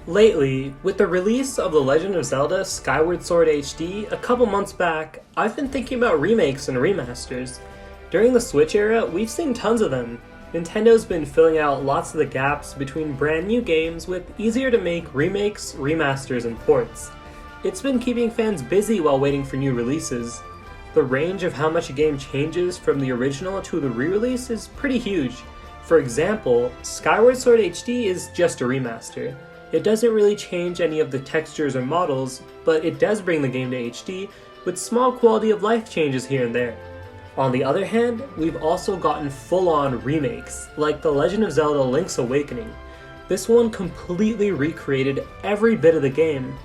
Lately, with the release of The Legend of Zelda Skyward Sword HD a couple months back, I've been thinking about remakes and remasters. During the Switch era, we've seen tons of them. Nintendo's been filling out lots of the gaps between brand new games with easier to make remakes, remasters, and ports. It's been keeping fans busy while waiting for new releases. The range of how much a game changes from the original to the re-release is pretty huge. For example, Skyward Sword HD is just a remaster. It doesn't really change any of the textures or models, but it does bring the game to HD with small quality of life changes here and there. On the other hand, we've also gotten full-on remakes, like The Legend of Zelda Link's Awakening. This one completely recreated every bit of the game.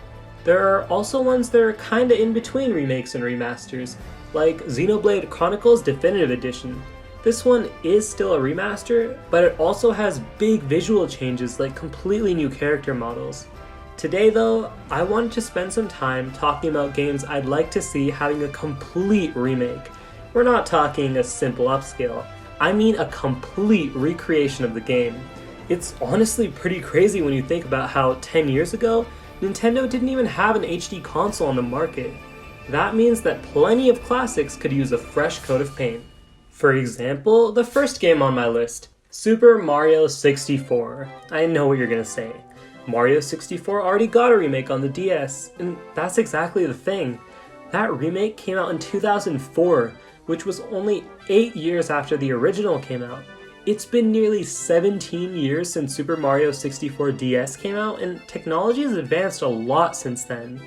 There are also ones that are kinda in between remakes and remasters, like Xenoblade Chronicles Definitive Edition. This one is still a remaster, but it also has big visual changes like completely new character models. Today though, I wanted to spend some time talking about games I'd like to see having a complete remake. We're not talking a simple upscale, I mean a complete recreation of the game. It's honestly pretty crazy when you think about how 10 years ago, Nintendo didn't even have an HD console on the market. That means that plenty of classics could use a fresh coat of paint. For example, the first game on my list, Super Mario 64. I know what you're gonna say. Mario 64 already got a remake on the DS, and that's exactly the thing. That remake came out in 2004, which was only 8 years after the original came out. It's been nearly 17 years since Super Mario 64 DS came out, and technology has advanced a lot since then.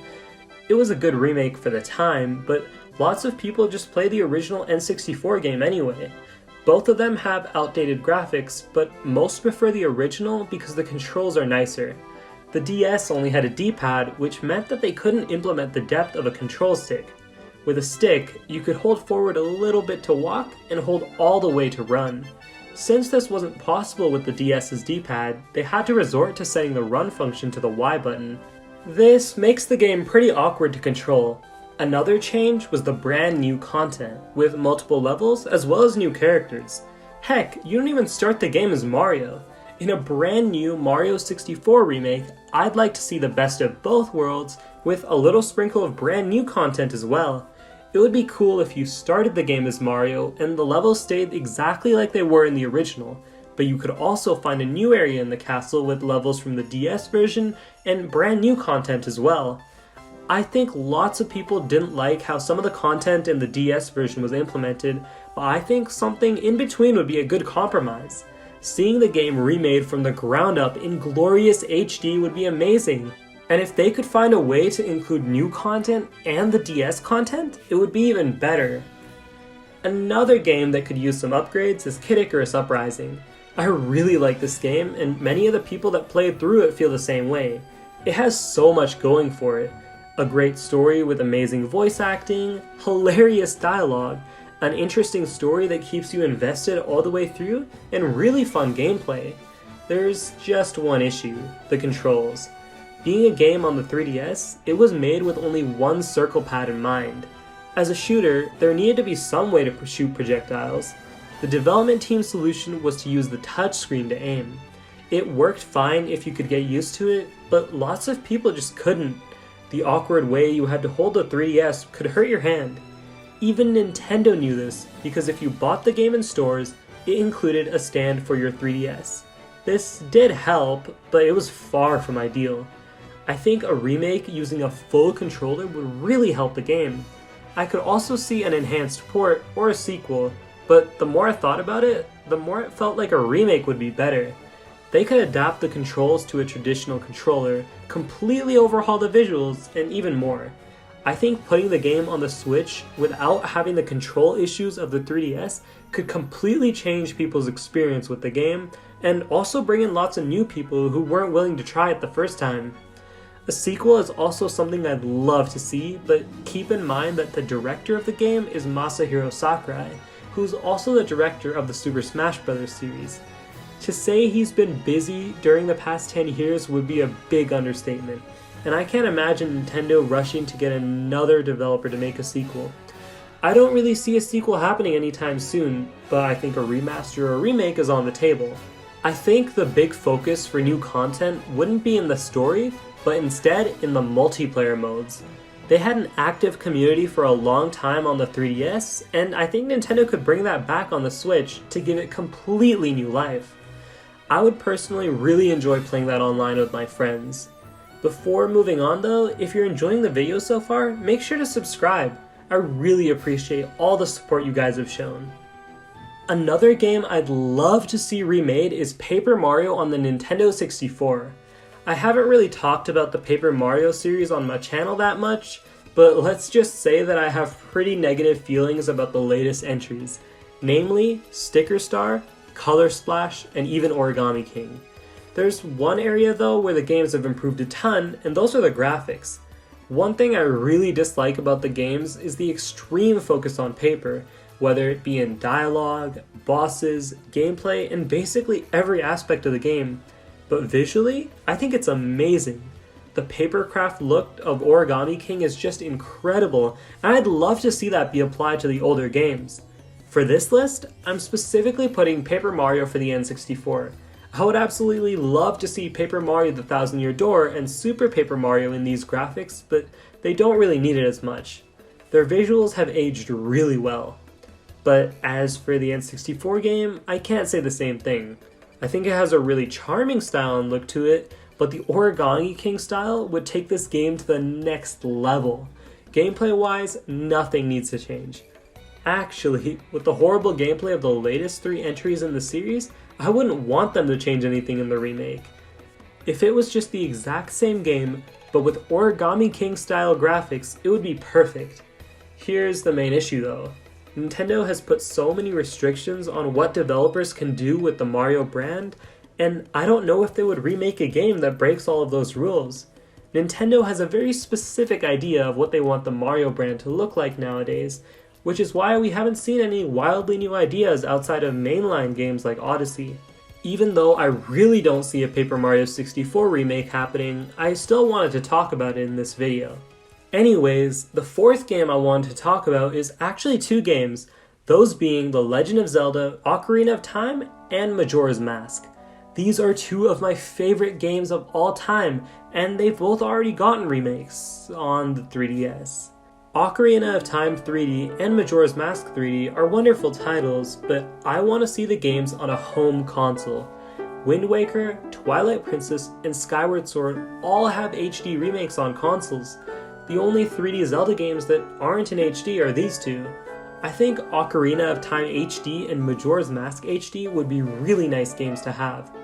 It was a good remake for the time, but lots of people just play the original N64 game anyway. Both of them have outdated graphics, but most prefer the original because the controls are nicer. The DS only had a D-pad, which meant that they couldn't implement the depth of a control stick. With a stick, you could hold forward a little bit to walk and hold all the way to run. Since this wasn't possible with the DS's D-pad, they had to resort to setting the run function to the Y button. This makes the game pretty awkward to control. Another change was the brand new content, with multiple levels as well as new characters. Heck, you don't even start the game as Mario. In a brand new Mario 64 remake, I'd like to see the best of both worlds with a little sprinkle of brand new content as well. It would be cool if you started the game as Mario and the levels stayed exactly like they were in the original, but you could also find a new area in the castle with levels from the DS version and brand new content as well. I think lots of people didn't like how some of the content in the DS version was implemented, but I think something in between would be a good compromise. Seeing the game remade from the ground up in glorious HD would be amazing. And if they could find a way to include new content and the DS content, it would be even better. Another game that could use some upgrades is Kid Icarus Uprising. I really like this game, and many of the people that played through it feel the same way. It has so much going for it. A great story with amazing voice acting, hilarious dialogue, an interesting story that keeps you invested all the way through, and really fun gameplay. There's just one issue, the controls. Being a game on the 3DS, it was made with only one circle pad in mind. As a shooter, there needed to be some way to shoot projectiles. The development team's solution was to use the touchscreen to aim. It worked fine if you could get used to it, but lots of people just couldn't. The awkward way you had to hold the 3DS could hurt your hand. Even Nintendo knew this, because if you bought the game in stores, it included a stand for your 3DS. This did help, but it was far from ideal. I think a remake using a full controller would really help the game. I could also see an enhanced port or a sequel, but the more I thought about it, the more it felt like a remake would be better. They could adapt the controls to a traditional controller, completely overhaul the visuals, and even more. I think putting the game on the Switch without having the control issues of the 3DS could completely change people's experience with the game, and also bring in lots of new people who weren't willing to try it the first time. A sequel is also something I'd love to see, but keep in mind that the director of the game is Masahiro Sakurai, who's also the director of the Super Smash Bros. Series. To say he's been busy during the past 10 years would be a big understatement, and I can't imagine Nintendo rushing to get another developer to make a sequel. I don't really see a sequel happening anytime soon, but I think a remaster or remake is on the table. I think the big focus for new content wouldn't be in the story, but instead in the multiplayer modes. They had an active community for a long time on the 3DS, and I think Nintendo could bring that back on the Switch to give it completely new life. I would personally really enjoy playing that online with my friends. Before moving on though, if you're enjoying the video so far, make sure to subscribe. I really appreciate all the support you guys have shown. Another game I'd love to see remade is Paper Mario on the Nintendo 64. I haven't really talked about the Paper Mario series on my channel that much, but let's just say that I have pretty negative feelings about the latest entries, namely Sticker Star, Color Splash, and even Origami King. There's one area though where the games have improved a ton, and those are the graphics. One thing I really dislike about the games is the extreme focus on paper, whether it be in dialogue, bosses, gameplay, and basically every aspect of the game. But visually, I think it's amazing. The papercraft look of Origami King is just incredible, and I'd love to see that be applied to the older games. For this list, I'm specifically putting Paper Mario for the N64. I would absolutely love to see Paper Mario the Thousand Year Door and Super Paper Mario in these graphics, but they don't really need it as much. Their visuals have aged really well. But as for the N64 game, I can't say the same thing. I think it has a really charming style and look to it, but the Origami King style would take this game to the next level. Gameplay-wise, nothing needs to change. Actually, with the horrible gameplay of the latest 3 entries in the series, I wouldn't want them to change anything in the remake. If it was just the exact same game, but with Origami King style graphics, it would be perfect. Here's the main issue though. Nintendo has put so many restrictions on what developers can do with the Mario brand, and I don't know if they would remake a game that breaks all of those rules. Nintendo has a very specific idea of what they want the Mario brand to look like nowadays, which is why we haven't seen any wildly new ideas outside of mainline games like Odyssey. Even though I really don't see a Paper Mario 64 remake happening, I still wanted to talk about it in this video. Anyways, the fourth game I wanted to talk about is actually 2 games, those being The Legend of Zelda, Ocarina of Time, and Majora's Mask. These are 2 of my favorite games of all time, and they've both already gotten remakes on the 3DS. Ocarina of Time 3D and Majora's Mask 3D are wonderful titles, but I want to see the games on a home console. Wind Waker, Twilight Princess, and Skyward Sword all have HD remakes on consoles. The only 3D Zelda games that aren't in HD are these 2. I think Ocarina of Time HD and Majora's Mask HD would be really nice games to have.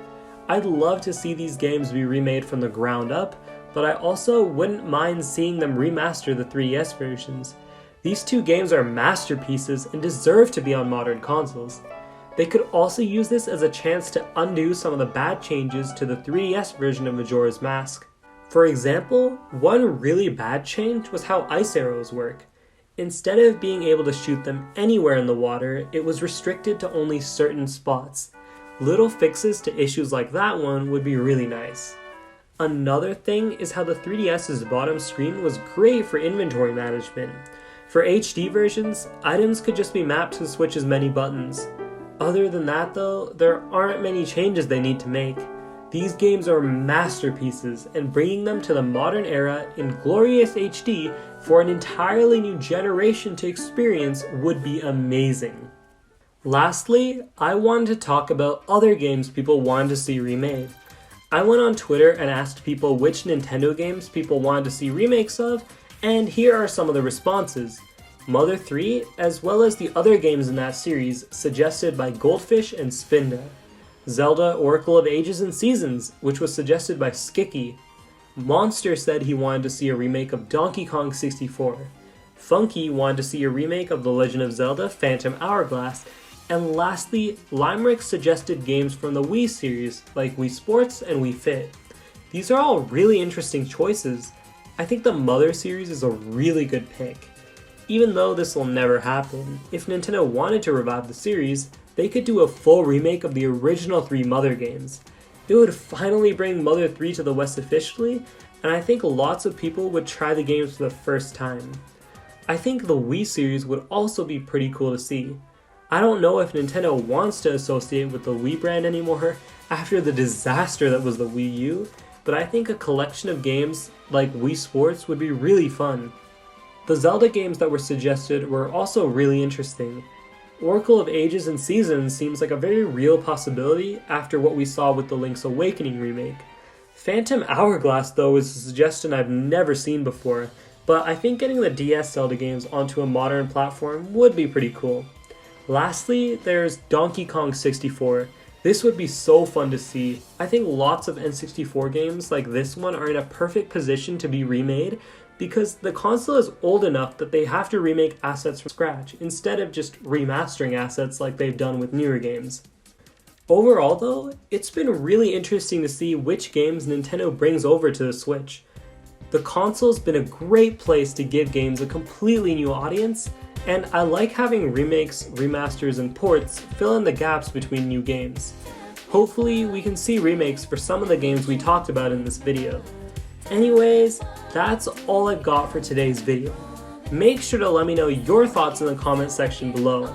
I'd love to see these games be remade from the ground up, but I also wouldn't mind seeing them remaster the 3DS versions. These 2 games are masterpieces and deserve to be on modern consoles. They could also use this as a chance to undo some of the bad changes to the 3DS version of Majora's Mask. For example, one really bad change was how ice arrows work. Instead of being able to shoot them anywhere in the water, it was restricted to only certain spots. Little fixes to issues like that one would be really nice. Another thing is how the 3DS's bottom screen was great for inventory management. For HD versions, items could just be mapped to the Switch's many buttons. Other than that though, there aren't many changes they need to make. These games are masterpieces, and bringing them to the modern era in glorious HD for an entirely new generation to experience would be amazing. Lastly, I wanted to talk about other games people wanted to see remade. I went on Twitter and asked people which Nintendo games people wanted to see remakes of, and here are some of the responses. Mother 3, as well as the other games in that series suggested by Goldfish and Spinda. Zelda Oracle of Ages and Seasons, which was suggested by Skicky. Monster said he wanted to see a remake of Donkey Kong 64. Funky wanted to see a remake of The Legend of Zelda Phantom Hourglass. And lastly, Limerick suggested games from the Wii series, like Wii Sports and Wii Fit. These are all really interesting choices. I think the Mother series is a really good pick. Even though this will never happen, if Nintendo wanted to revive the series, they could do a full remake of the original 3 Mother games. It would finally bring Mother 3 to the West officially, and I think lots of people would try the games for the first time. I think the Wii series would also be pretty cool to see. I don't know if Nintendo wants to associate with the Wii brand anymore after the disaster that was the Wii U, but I think a collection of games like Wii Sports would be really fun. The Zelda games that were suggested were also really interesting. Oracle of Ages and Seasons seems like a very real possibility after what we saw with the Link's Awakening remake. Phantom Hourglass, though, is a suggestion I've never seen before, but I think getting the DS Zelda games onto a modern platform would be pretty cool. Lastly, there's Donkey Kong 64. This would be so fun to see. I think lots of N64 games like this one are in a perfect position to be remade because the console is old enough that they have to remake assets from scratch instead of just remastering assets like they've done with newer games. Overall though, it's been really interesting to see which games Nintendo brings over to the Switch. The console's been a great place to give games a completely new audience, and I like having remakes, remasters, and ports fill in the gaps between new games. Hopefully, we can see remakes for some of the games we talked about in this video. Anyways, that's all I've got for today's video. Make sure to let me know your thoughts in the comment section below.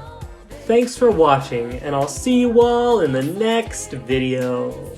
Thanks for watching, and I'll see you all in the next video.